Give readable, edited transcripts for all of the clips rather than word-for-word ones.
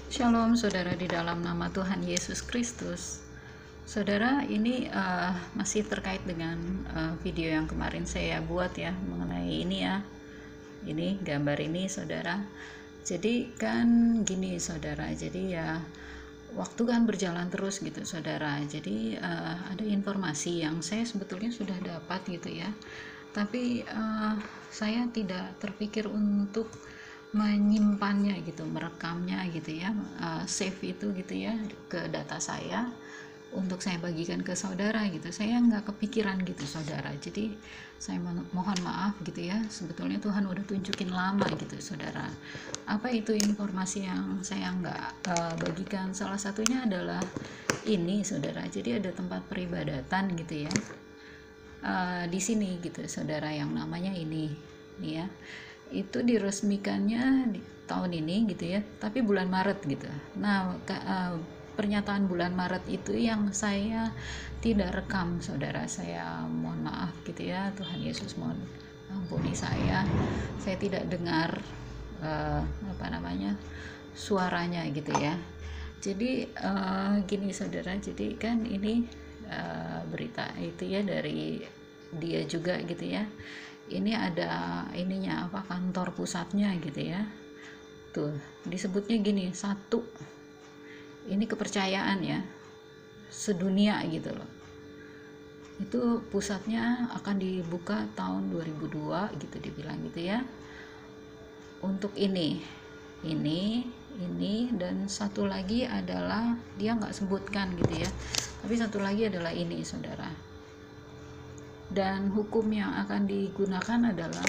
Shalom saudara di dalam nama Tuhan Yesus Kristus. Saudara, ini masih terkait dengan video yang kemarin saya buat ya, mengenai ini ya. Ini gambar ini saudara. Jadi kan gini saudara, jadi ya waktu kan berjalan terus gitu saudara. Jadi ada informasi yang saya sebetulnya sudah dapat gitu ya. Tapi saya tidak terpikir untuk menyimpannya gitu, merekamnya gitu ya, save itu gitu ya ke data saya untuk saya bagikan ke saudara gitu. Saya nggak kepikiran gitu saudara, jadi saya mohon maaf gitu ya. Sebetulnya Tuhan udah tunjukin lama gitu saudara. Apa itu informasi yang saya nggak bagikan? Salah satunya adalah ini saudara, jadi ada tempat peribadatan gitu ya di sini gitu saudara, yang namanya ini nih ya, itu diresmikannya di tahun ini gitu ya, tapi bulan Maret gitu. Nah pernyataan bulan Maret itu yang saya tidak rekam saudara, saya mohon maaf gitu ya. Tuhan Yesus mohon ampuni saya tidak dengar suaranya gitu ya. Jadi gini saudara, jadi kan ini berita itu ya dari dia juga gitu ya. Ini ada ininya kantor pusatnya gitu ya, tuh disebutnya gini, satu, ini kepercayaan ya sedunia gitu loh. Itu pusatnya akan dibuka tahun 2002 gitu dibilang gitu ya, untuk ini dan satu lagi adalah dia nggak sebutkan gitu ya, tapi satu lagi adalah ini saudara. Dan hukum yang akan digunakan adalah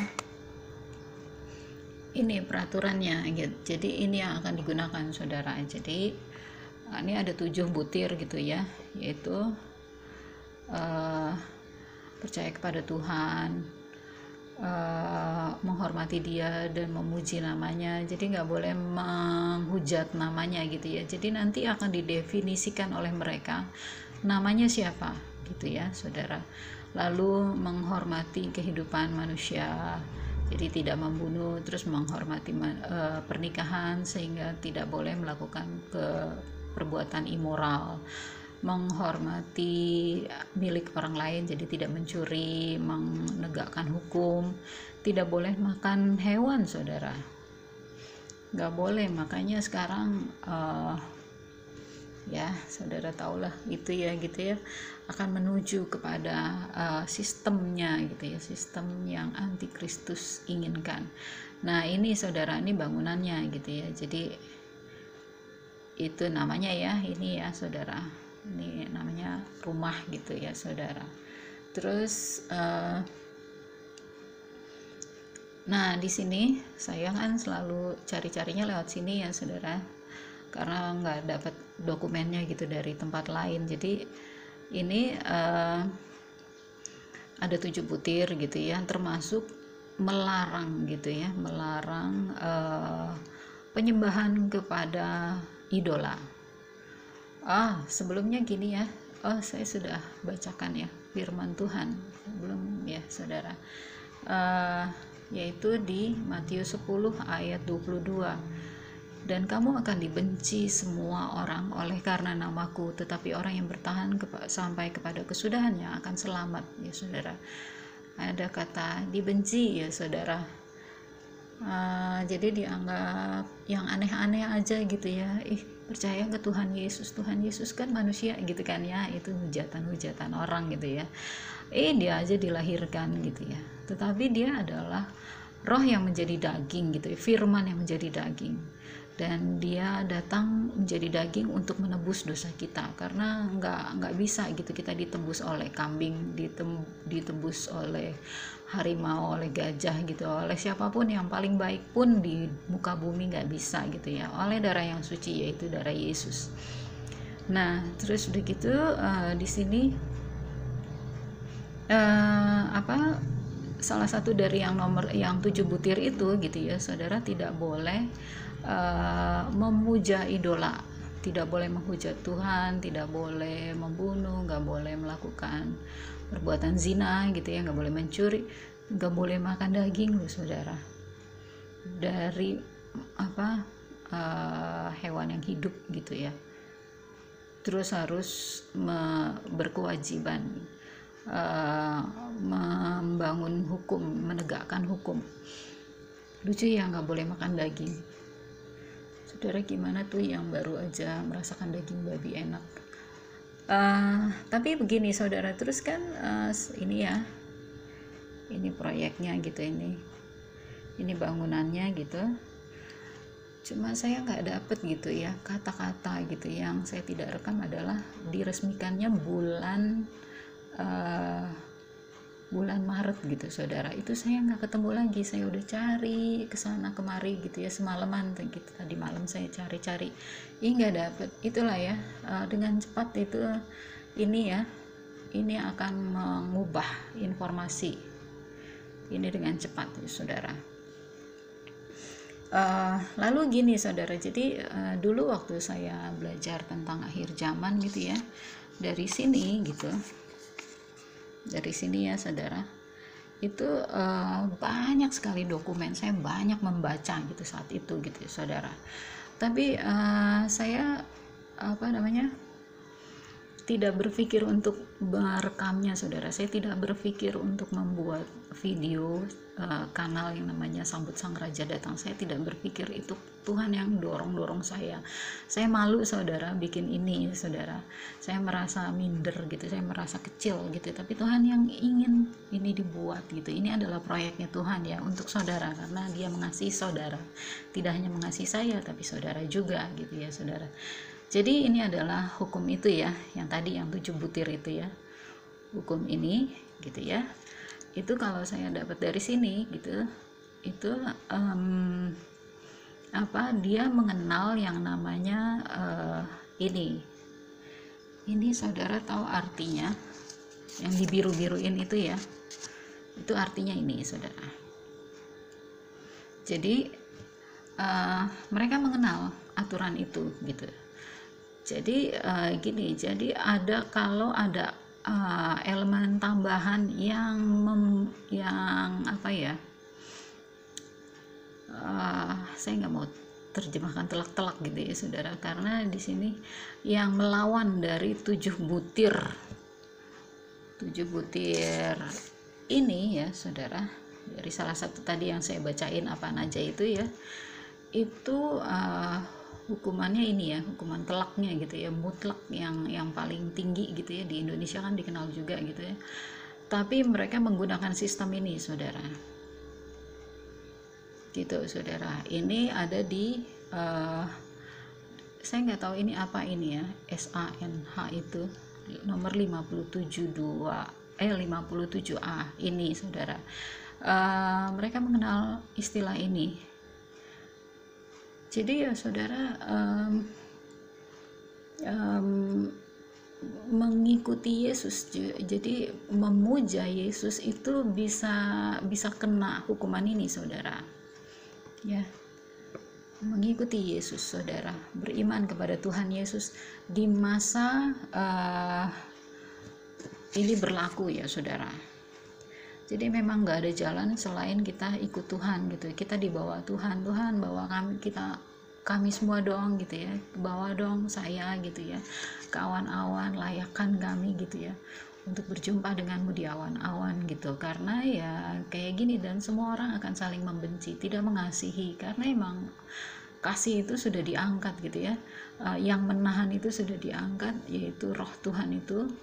ini peraturannya gitu. Jadi ini yang akan digunakan saudara. Jadi ini ada 7 butir gitu ya, yaitu percaya kepada Tuhan, menghormati dia dan memuji namanya. Jadi nggak boleh menghujat namanya gitu ya. Jadi nanti akan didefinisikan oleh mereka namanya siapa gitu ya saudara. Lalu menghormati kehidupan manusia, jadi tidak membunuh, terus menghormati pernikahan sehingga tidak boleh melakukan perbuatan immoral, menghormati milik orang lain, jadi tidak mencuri, menegakkan hukum, tidak boleh makan hewan saudara, nggak boleh. Makanya sekarang ya saudara tahulah itu ya gitu ya, akan menuju kepada sistemnya gitu ya, sistem yang antikristus inginkan. Nah ini saudara, ini bangunannya gitu ya, jadi itu namanya ya, ini ya saudara, ini namanya rumah gitu ya saudara. Terus nah di sini saya kan selalu cari-carinya lewat sini ya saudara, karena nggak dapat dokumennya gitu dari tempat lain. Jadi ini ada 7 butir gitu ya, termasuk melarang gitu ya, melarang penyembahan kepada idola. Sebelumnya gini ya, saya sudah bacakan ya firman Tuhan belum ya saudara, yaitu di Matius 10 ayat 22. Dan kamu akan dibenci semua orang oleh karena namaku, tetapi orang yang bertahan sampai kepada kesudahannya akan selamat ya saudara. Ada kata dibenci ya saudara. Jadi dianggap yang aneh-aneh aja gitu ya. Percaya ke Tuhan Yesus kan manusia gitu kan ya, itu hujatan-hujatan orang gitu ya. Dia aja dilahirkan gitu ya, tetapi dia adalah roh yang menjadi daging gitu ya, firman yang menjadi daging, dan dia datang menjadi daging untuk menebus dosa kita. Karena nggak bisa gitu kita ditebus oleh kambing, ditebus oleh harimau, oleh gajah gitu, oleh siapapun yang paling baik pun di muka bumi nggak bisa gitu ya, oleh darah yang suci yaitu darah Yesus. Nah terus udah gitu di sini salah satu dari yang 7 butir itu gitu ya saudara, tidak boleh memuja idola, tidak boleh menghujat Tuhan, tidak boleh membunuh, nggak boleh melakukan perbuatan zina gitu ya, nggak boleh mencuri, nggak boleh makan daging loh saudara, dari hewan yang hidup gitu ya, terus harus berkewajiban membangun hukum, menegakkan hukum. Lucu ya, nggak boleh makan daging. Saudara, gimana tuh yang baru aja merasakan daging babi enak. Tapi begini saudara, terus kan ini ya, ini proyeknya gitu, ini bangunannya gitu. Cuma saya nggak dapet gitu ya kata-kata gitu. Yang saya tidak rekam adalah diresmikannya bulan Maret gitu saudara. Itu saya nggak ketemu lagi, saya udah cari kesana kemari gitu ya, semalaman gitu, tadi malam saya cari-cari, nggak dapet. Itulah ya, dengan cepat itu ini ya, ini akan mengubah informasi ini dengan cepat ya, saudara. Lalu gini saudara, jadi dulu waktu saya belajar tentang akhir zaman gitu ya, dari sini gitu, dari sini ya saudara, itu banyak sekali dokumen, saya banyak membaca gitu saat itu gitu ya, saudara. Tapi saya tidak berpikir untuk merekamnya saudara. Saya tidak berpikir untuk membuat video kanal yang namanya Sambut Sang Raja Datang. Saya tidak berpikir itu. Tuhan yang dorong saya. Saya malu saudara bikin ini saudara. Saya merasa minder gitu, saya merasa kecil gitu. Tapi Tuhan yang ingin ini dibuat gitu. Ini adalah proyeknya Tuhan ya untuk saudara, karena Dia mengasihi saudara. Tidak hanya mengasihi saya tapi saudara juga gitu ya saudara. Jadi ini adalah hukum itu ya, yang tadi yang 7 butir itu ya, hukum ini gitu ya. Itu kalau saya dapat dari sini gitu, itu dia mengenal yang namanya ini saudara tahu artinya, yang dibiru-biruin itu ya, itu artinya ini saudara. Jadi mereka mengenal aturan itu gitu. Jadi gini, jadi kalau ada elemen tambahan yang saya nggak mau terjemahkan telak-telak gitu ya saudara, karena di sini yang melawan dari 7 butir ini ya saudara, dari salah satu tadi yang saya bacain apaan aja itu ya, itu hukumannya ini ya, hukuman telaknya gitu ya, mutlak yang paling tinggi gitu ya. Di Indonesia kan dikenal juga gitu ya, tapi mereka menggunakan sistem ini saudara gitu saudara. Ini ada di saya nggak tahu ini apa ini ya, SANH itu nomor 57A ini saudara. Mereka mengenal istilah ini. Jadi ya saudara, mengikuti Yesus, jadi memuja Yesus itu bisa kena hukuman ini saudara ya. Mengikuti Yesus saudara, beriman kepada Tuhan Yesus di masa ini berlaku ya saudara. Jadi memang nggak ada jalan selain kita ikut Tuhan gitu. Kita dibawa Tuhan bawa kami semua dong gitu ya, bawa dong saya gitu ya ke awan-awan, layakkan kami gitu ya untuk berjumpa denganmu di awan-awan gitu. Karena ya kayak gini, dan semua orang akan saling membenci, tidak mengasihi, karena emang kasih itu sudah diangkat gitu ya. Yang menahan itu sudah diangkat, yaitu roh Tuhan itu.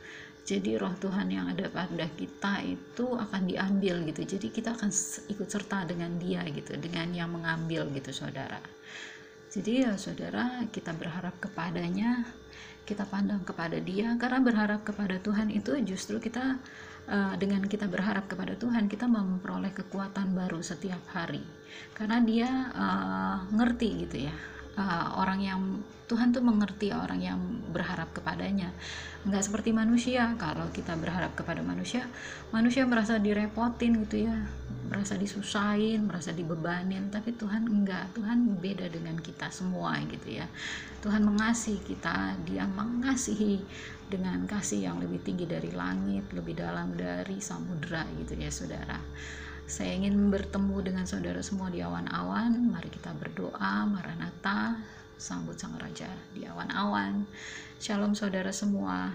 Jadi roh Tuhan yang ada pada kita itu akan diambil gitu. Jadi kita akan ikut serta dengan Dia gitu, dengan yang mengambil gitu saudara. Jadi ya saudara, kita berharap kepadanya, kita pandang kepada Dia, karena berharap kepada Tuhan itu justru kita dengan kita berharap kepada Tuhan, kita memperoleh kekuatan baru setiap hari, karena Dia ngerti gitu ya. Orang yang Tuhan tuh mengerti orang yang berharap kepadanya. Nggak seperti manusia. Kalau kita berharap kepada manusia merasa direpotin gitu ya, merasa disusahin, merasa dibebanin. Tapi Tuhan enggak, Tuhan beda dengan kita semua gitu ya. Tuhan mengasihi kita, Dia mengasihi dengan kasih yang lebih tinggi dari langit, lebih dalam dari samudera gitu ya saudara. Saya ingin bertemu dengan saudara semua di awan-awan. Mari kita berdoa, Maranatha, sambut sang raja di awan-awan. Shalom saudara semua.